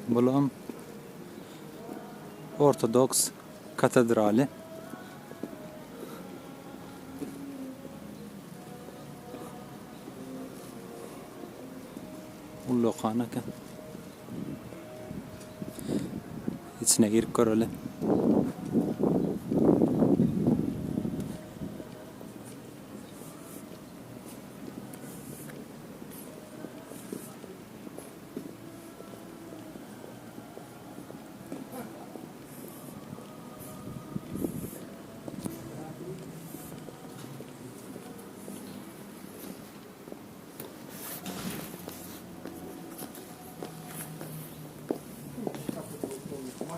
Bulam Ortodoks Katedraly. Ullakan eken. İçine girip görelim.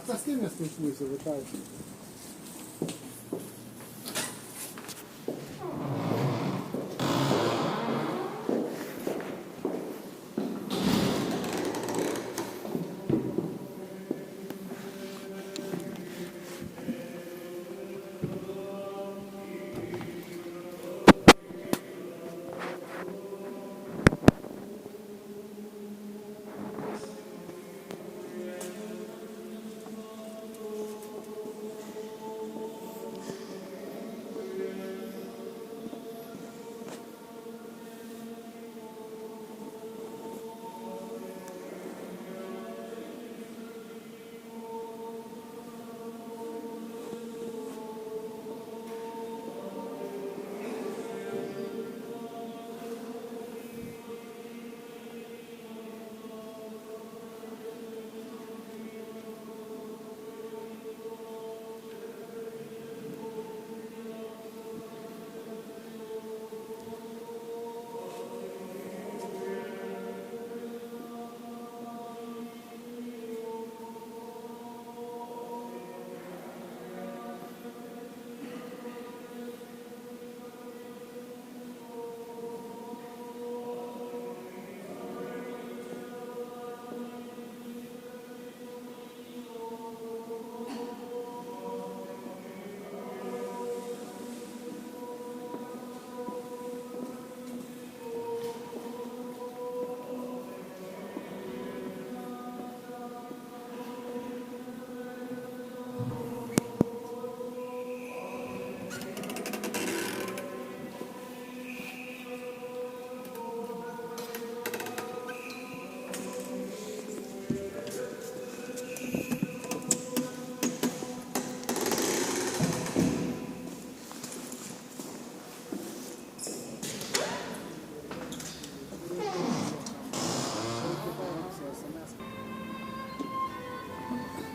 Со с кем я смешусь, вытаешь?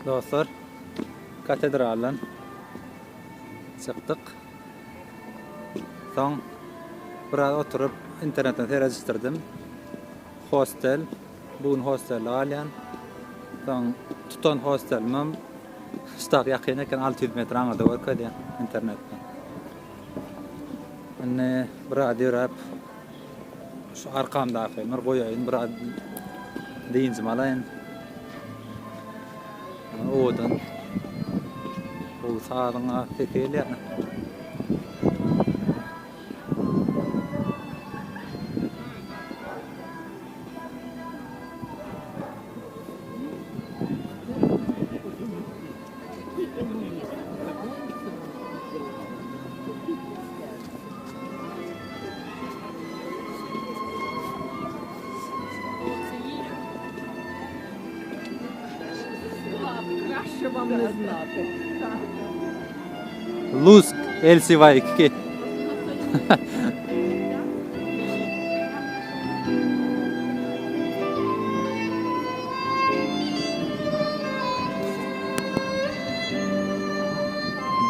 Dostlar, Katedralyna çıktık. Son biraz oturup internetten seyrediştirdim. Hostel, bugün hostel alyan. Son tutan hostelmim staq yakın eken 600 metre anada var kadi internetten. Anne biraz dirap şu arkamda akayım, koyayım biraz deyince malayın. Odan o sağına tekeli. Lutsk, LCY2.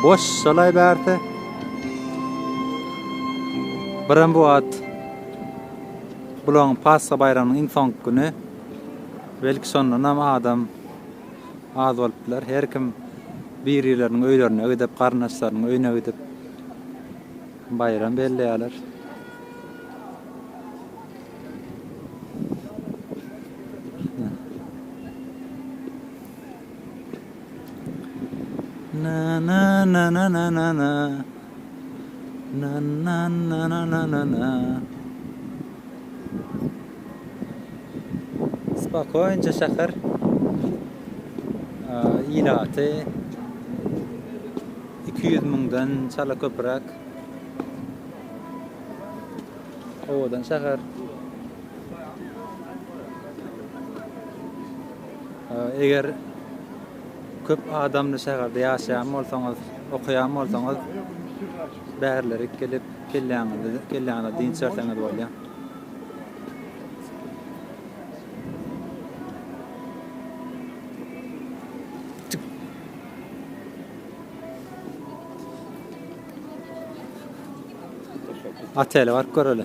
Boş salay bärti. Biram bu at. Bulan Pasxa bayramynyň ilk güni. Belki sonunam adam az bolupdylar. Her kim bir ýerleriň öýlerine gidip, garnaşlaryň öýüne gidip bayram belleýärler. Na na na na na na na na na na na na na na. Spokojnie, şäher. İlatı 200 miňden çala köpürek. Odan şäher. Eger köp adamly şäherde ýaşaýan bolsaňyz, okuýan bolsaňyz, bäherleri gelip kelläňde din çerteňiz bolýar. Ateli var göreli.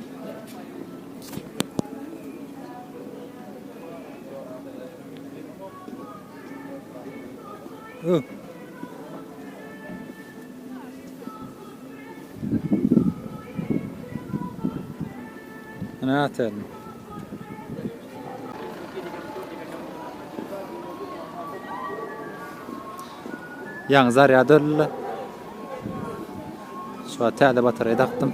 Ana ateli. Ýaňy zarya dölle. Şu ateli batarya taktım.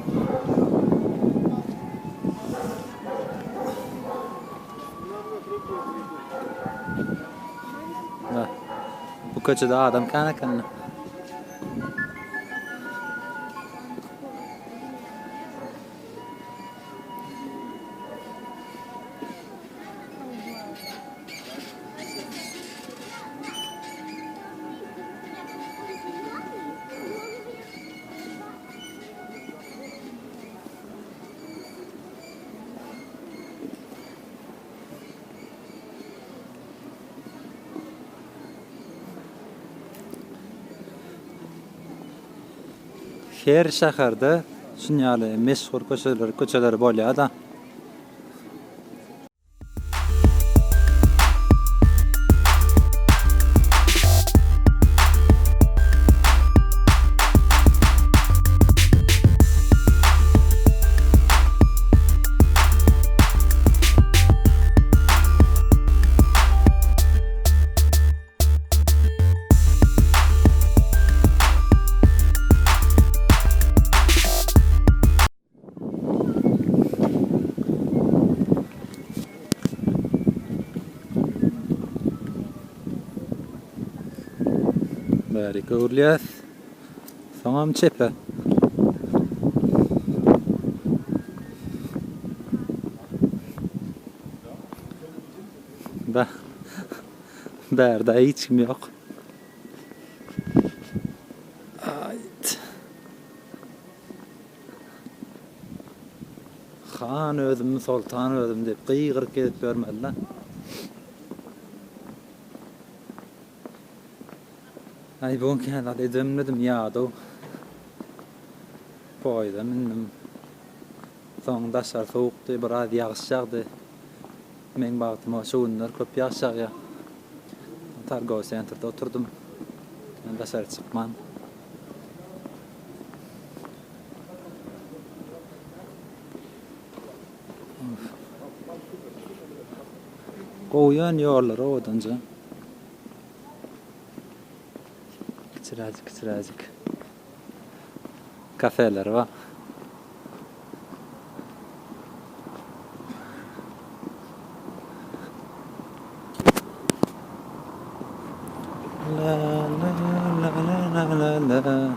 Bu köçede adam kana. Her şäherde şunýaly meşhur köçeler bolýar da. Bäri görülýär. Soňam çepe. Bärde hiç kim ýok. Ayt. Han özüm, sultan özüm dep gıygyryp gelip bermediler. Ay bu Kanala edimledim ýa-da. Poýda mindim. Soň daşar soğukdy, biraz ýagşýagdy. Men bagtyma şunlar köp ýagşýar. Targow centerda oturdum. Men daşar çykman. Goýan ýollar odanja. Kiçiräjik. Kafeler var. La.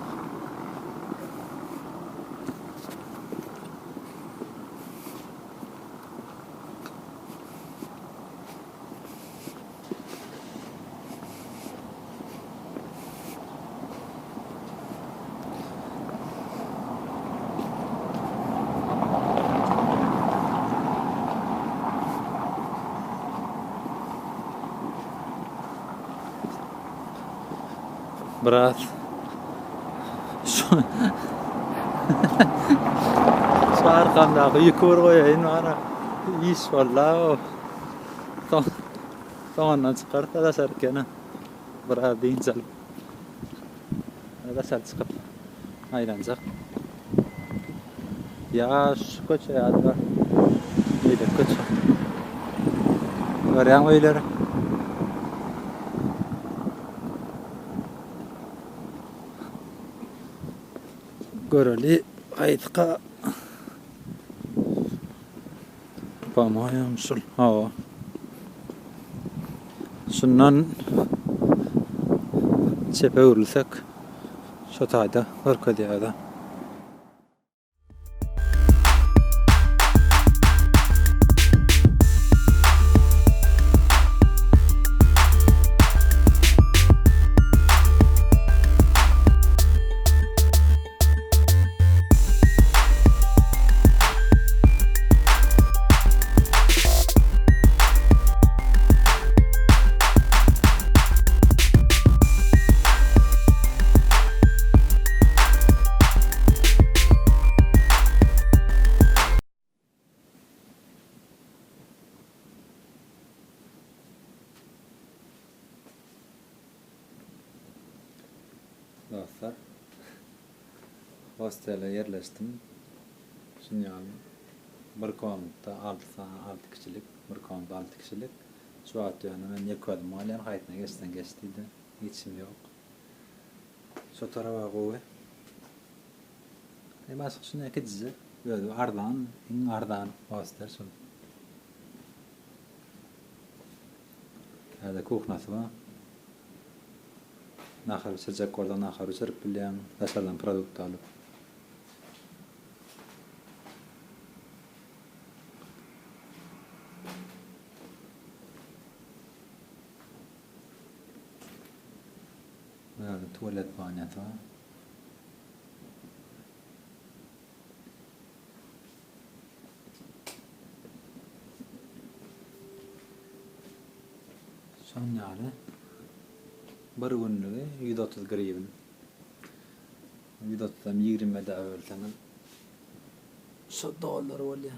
Biraz şu arkamda yukarı koyayım ara iş vallahi sonradan çıkarsa da sarkana biraz dinsel da sert çıkıp aylanacak ya şu koça ya da böyle koça görüyor öyle göreli aytka pamayam sul hava şundan çepe örülsek şu taýda görkezýärdi. Dostlar, hostele yerleştim. Şimdi bir komutta 6 kişilik, bir komutta 6 kişilik. Şu atıyordu, ben yıkadım, maliyen hayatına geçtiydi. Hiçim yok. Şu tarafa koy. Başka şunu ekeceğiz. Böyle ardan hostel şu. Hadi kuhnası var. Nahar sıcak oradan nahar uçarıp bilen dışarıdan produkt alıp. Böyle tuvalet banyası var. Son yani. Bir günlüğü 130 grivin. 130'dan 20 de ölsenin. Şu dolar oluyor.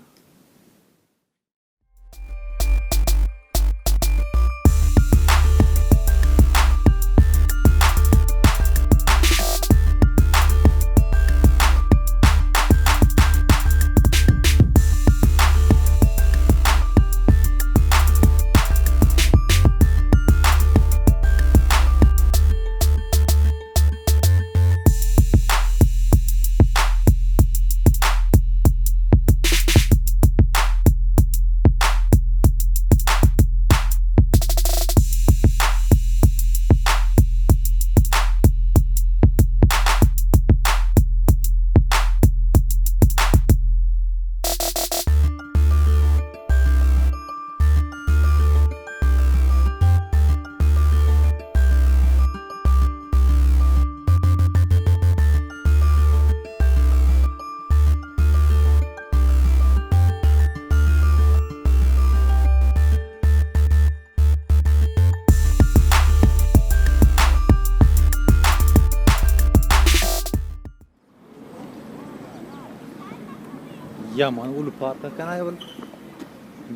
Yaman ulu parka kanay bol.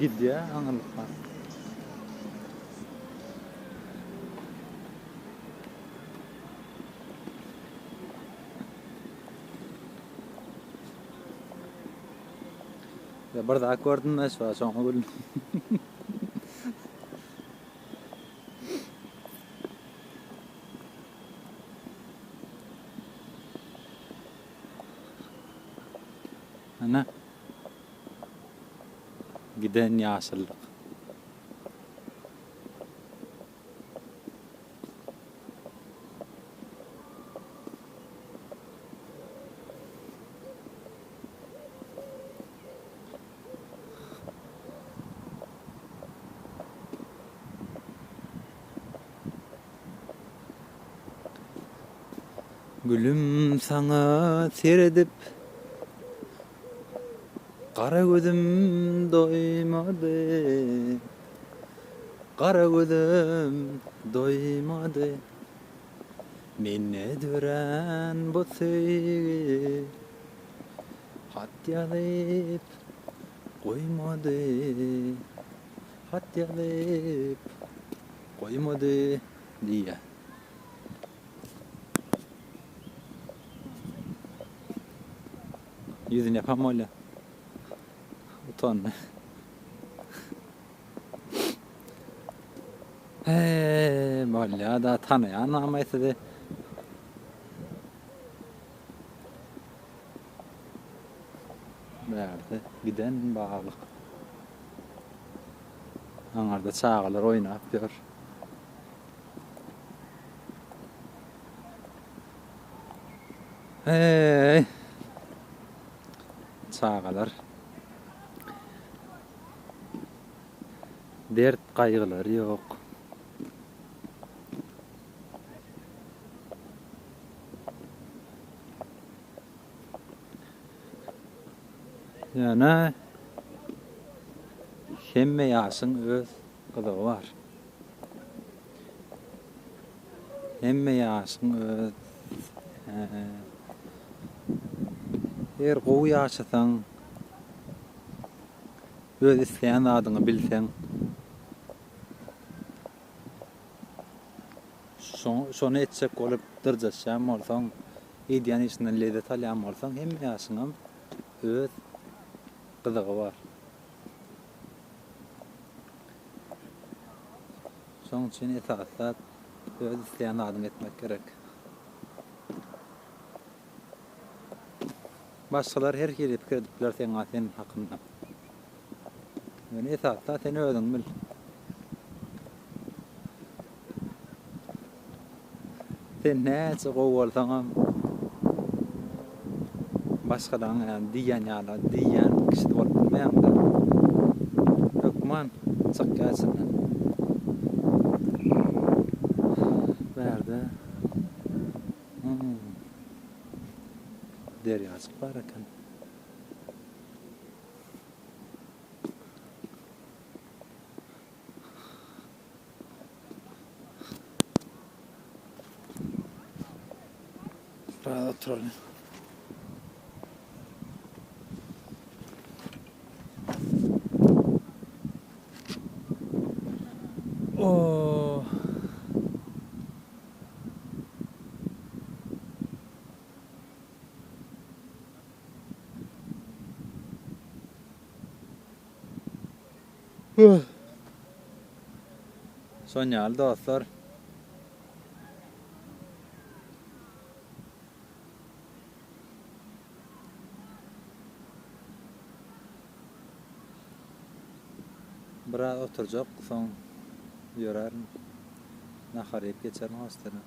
Gidiyor anlalık var. Ya burada akordun ne var sonra bol. Ana. Giden ýaşyllyk. Gülüm sana seredip Kara gözüm doymadı, kara gözüm doymadı. Menne düren bu sevgi, hat yalayıp koymadı, hat yalayıp koymadı diye. Yüzünü yapamam öyle. Utanma. Vallahi da tanıyan ama ise nerede giden bağlı. Anarda çağlar oynayıp diyor. Hey. Çağalar. Dert kaygıları yok. Yani hemme ýaşyň öz gyzygy var. Hemme ýaşyň öz her gowy ýaşasaň, öz isleýän adyňy bilseň, şonu etjek bolup dyrjaşýan bolsaň, ideýän işinden lezzet alýan bolsaň, hemme ýaşyňam öz gyzygy var. Şoň üçin esasat öz isleýän adymy etmek gerek. Başgalar her kere pikir edipler sen hakynda. Yani esasat sen özüň bil. Sen näçe gowy bolsaňam başgadan diýen ýa-da diýen kişi bolup bilmeýär. Ökman çykýarsyn. Berde. Derýasyk bar eken. Burada oturalım. Oh. Soňal dostlar. Biraz oturjak, soň ýörer, nahar ýep geçer hostana.